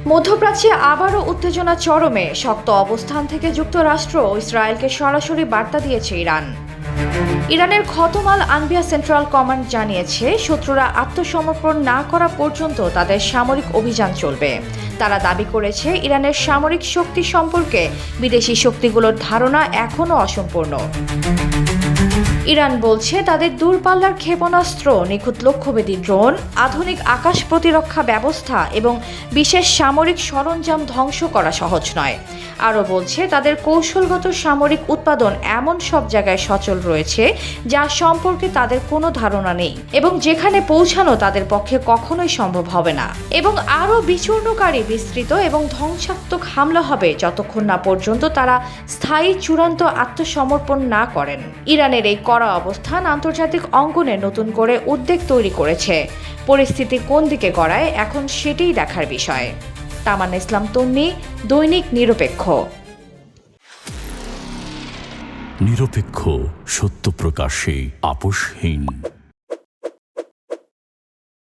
মধ্যপ্রাচ্যে আবারও উত্তেজনা চরমে। শক্ত অবস্থান থেকে যুক্তরাষ্ট্র ও ইসরায়েলকে সরাসরি বার্তা দিয়েছে ইরান। ইরানের খতম আল আনবিয়া সেন্ট্রাল কমান্ড জানিয়েছে, শত্রুরা আত্মসমর্পণ না করা পর্যন্ত তাদের সামরিক অভিযান চলবে। তারা দাবি করেছে, ইরানের সামরিক শক্তি সম্পর্কে বিদেশি শক্তিগুলোর ধারণা এখনও অসম্পূর্ণ। ইরান বলছে, তাদের দূরপাল্লার ক্ষেপণাস্ত্র, নিখুঁত লক্ষ্যভেদী ড্রোন, আধুনিক আকাশ প্রতিরক্ষা ব্যবস্থা এবং বিশেষ সামরিক সরঞ্জাম ধ্বংস করা সহজ নয়। আরও বলছে, তাদের কৌশলগত সামরিক উৎপাদন এমন সব জায়গায় সচল রয়েছে যা সম্পর্কে তাদের কোনো ধারণা নেই এবং যেখানে পৌঁছানো তাদের পক্ষে কখনোই সম্ভব হবে না। এবং আরও বিচূর্ণকারী, বিস্তৃত এবং ধ্বংসাত্মক হামলা হবে যতক্ষণ না পর্যন্ত তারা স্থায়ী চূড়ান্ত আত্মসমর্পণ না করেন। ইরানের এই কড়া অবস্থান আন্তর্জাতিক অঙ্গনে নতুন করে উদ্বেগ তৈরি করেছে। পরিস্থিতি কোন দিকে গড়ায় এখন সেটাই দেখার বিষয়। তামান্না ইসলাম তন্নি, দৈনিক নিরপেক্ষ। নিরপেক্ষ, সত্য প্রকাশে আপোষহীন।